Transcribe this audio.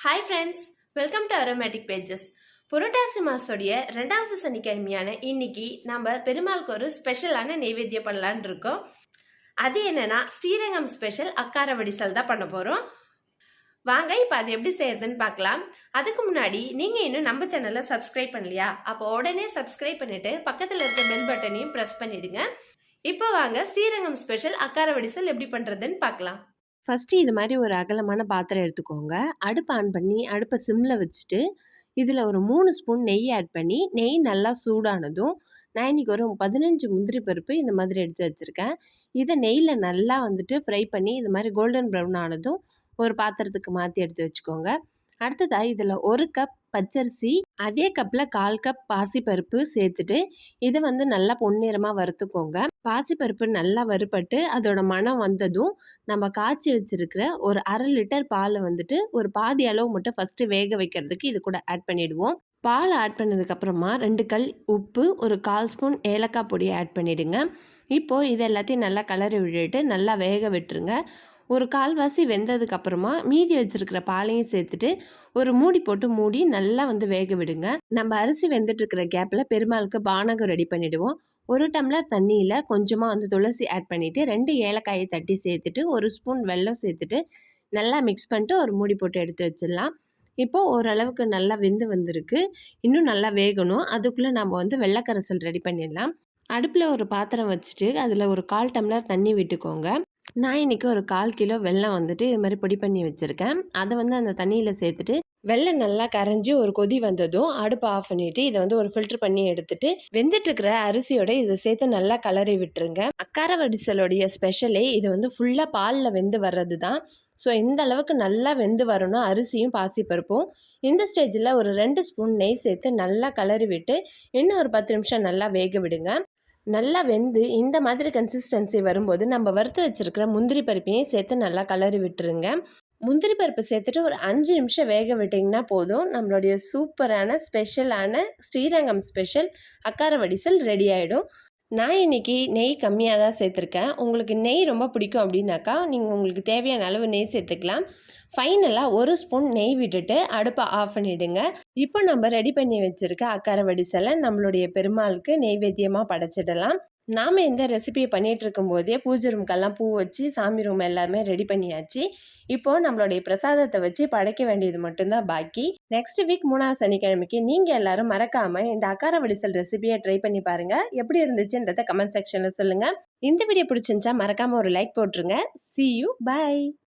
Hi friends, welcome to Aromatic Pages. புரட்டாசி மாசோடைய 2வது சனிக்கிழமையான இன்னைக்கு நம்ம பெருமாளுக்கு ஒரு ஸ்பெஷலான நெய்வேத்தியம் பண்ணலான்னு இருக்கோம். அது என்னன்னா ஸ்ரீரங்கம் ஸ்பெஷல் அக்கார வடிசல் தான் பண்ண போறோம். வாங்க இப்போ அது எப்படி செய்யறதுன்னு பார்க்கலாம். அதுக்கு முன்னாடி நீங்க இன்னும் நம்ம சேனலை சப்ஸ்கிரைப் பண்ணலையா? அப்போ உடனே சப்ஸ்கிரைப் பண்ணிட்டு பக்கத்தில் இருக்க பெல் பட்டனையும் ப்ரெஸ் பண்ணிடுங்க. இப்போ வாங்க ஸ்ரீரங்கம் ஸ்பெஷல் அக்கார வடிசல் எப்படி பண்றதுன்னு பார்க்கலாம். ஃபஸ்ட்டு இது மாதிரி ஒரு அகலமான பாத்திரம் எடுத்துக்கோங்க. அடுப்பு ஆன் பண்ணி அடுப்பை சிம்மில் வச்சுட்டு இதில் ஒரு 3 ஸ்பூன் நெய் ஆட் பண்ணி நெய் நல்லா சூடானதும் நான் இன்றைக்கி ஒரு 15 முந்திரி பருப்பு இந்த மாதிரி எடுத்து வச்சுருக்கேன். இதை நெய்யில் நல்லா ஃப்ரை பண்ணி இது மாதிரி கோல்டன் ப்ரௌன் ஆனதும் ஒரு பாத்திரத்துக்கு மாற்றி எடுத்து வச்சுக்கோங்க. அடுத்ததாக இதில் 1 கப் பச்சரிசி, அதே கப்பில் 1/4 கப் பாசிப்பருப்பு சேர்த்துட்டு இதை நல்லா பொன்னிறமாக வறுத்துக்கோங்க. பாசிப்பருப்பு நல்லா வறுபட்டு அதோட மனம் வந்ததும் நம்ம காய்ச்சி வச்சுருக்கிற ஒரு 1/2 லிட்டர் பாலை ஒரு பாதி அளவு மட்டும் ஃபஸ்ட்டு வேக வைக்கிறதுக்கு இது கூட ஆட் பண்ணிவிடுவோம். பால் ஆட் பண்ணதுக்கப்புறமா 2 கல் உப்பு, ஒரு 1/4 ஸ்பூன் ஏலக்காய் பொடி ஆட் பண்ணிவிடுங்க. இப்போது இது எல்லாத்தையும் நல்லா கலரி விட்டுட்டு நல்லா வேக விட்டுருங்க. ஒரு 1/4வாசி வெந்ததுக்கப்புறமா மீதி வச்சுருக்கிற பாலையும் சேர்த்துட்டு ஒரு மூடி போட்டு மூடி நல்லா வேக விடுங்க. நம்ம அரிசி வெந்துட்டுருக்கிற கேப்பில் பெருமாளுக்கு பானகம் ரெடி பண்ணிவிடுவோம். 1 டம்ளர் தண்ணியில் கொஞ்சமாக துளசி ஆட் பண்ணிவிட்டு 2 ஏலக்காயை தட்டி சேர்த்துட்டு 1 ஸ்பூன் வெல்லம் சேர்த்துட்டு நல்லா மிக்ஸ் பண்ணிட்டு ஒரு மூடி போட்டு எடுத்து வச்சிடலாம். இப்போது ஓரளவுக்கு நல்லா வெந்து வந்திருக்கு. இன்னும் நல்லா வேகணும். அதுக்குள்ளே நம்ம வெள்ளைக்கரைசல் ரெடி பண்ணிடலாம். அடுப்பில் ஒரு பாத்திரம் வச்சுட்டு அதில் ஒரு 1/4 டம்ளர் தண்ணி விட்டுக்கோங்க. நான் இன்றைக்கி ஒரு 1/4 கிலோ வெல்லம் இது மாதிரி பொடி பண்ணி வச்சுருக்கேன். அதை அந்த தண்ணியில் சேர்த்துட்டு வெல்லம் நல்லா கரைஞ்சி ஒரு கொதி வந்ததும் அடுப்பை ஆஃப் பண்ணிவிட்டு இதை ஒரு ஃபில்டர் பண்ணி எடுத்துட்டு வெந்துட்டுருக்கிற அரிசியோட இதை சேர்த்து நல்லா கலரி விட்டுருங்க. அக்கார வடிசலுடைய ஸ்பெஷலே இது ஃபுல்லாக பாலில் வெந்து வர்றது தான். ஸோ இந்த அளவுக்கு நல்லா வெந்து வரணும் அரிசியும் பாசிப்பருப்பும். இந்த ஸ்டேஜில் ஒரு 2 ஸ்பூன் நெய் சேர்த்து நல்லா கலரி விட்டு இன்னும் ஒரு 10 நிமிஷம் நல்லா வேக விடுங்க. நல்லா வெந்து இந்த மாதிரி கன்சிஸ்டன்சி வரும்போது நம்ம வறுத்து வச்சுருக்கிற முந்திரி பருப்பையும் சேர்த்து நல்லா கலரி விட்டுருங்க. முந்திரி பருப்பு சேர்த்துட்டு ஒரு 5 நிமிஷம் வேக விட்டிங்கன்னா போதும். நம்மளுடைய சூப்பரான ஸ்பெஷலான ஸ்ரீரங்கம் ஸ்பெஷல் அக்கார வடிசல் ரெடி ஆகிடும். நான் இன்றைக்கி நெய் கம்மியாக தான் சேர்த்துருக்கேன். உங்களுக்கு நெய் ரொம்ப பிடிக்கும் அப்படின்னாக்கா நீங்கள் உங்களுக்கு தேவையான அளவு நெய் சேர்த்துக்கலாம். ஃபைனலாக 1 ஸ்பூன் நெய் விட்டுட்டு அடுப்பை ஆஃப் பண்ணிவிடுங்க. இப்போ நம்ம ரெடி பண்ணி வச்சுருக்க அக்கார வடிசலை நம்மளுடைய பெருமாளுக்கு நெய்வேத்தியமாக படைச்சிடலாம். நாம் இந்த ரெசிபியை பண்ணிகிட்டு இருக்கும்போதே பூஜை ரூம்க்கெல்லாம் பூ வச்சு சாமி ரூம் எல்லாமே ரெடி பண்ணியாச்சு. இப்போது நம்மளுடைய பிரசாதத்தை வச்சு படைக்க வேண்டியது மட்டும்தான் பாக்கி. நெக்ஸ்ட் வீக் 3வது சனிக்கிழமைக்கு நீங்கள் எல்லோரும் மறக்காமல் இந்த அக்கார வடிசல் ரெசிபியை ட்ரை பண்ணி பாருங்கள். எப்படி இருந்துச்சுன்றதை கமெண்ட் செக்ஷனில் சொல்லுங்கள். இந்த வீடியோ பிடிச்சிருந்துச்சா மறக்காமல் ஒரு லைக் போட்டுருங்க. See you, bye.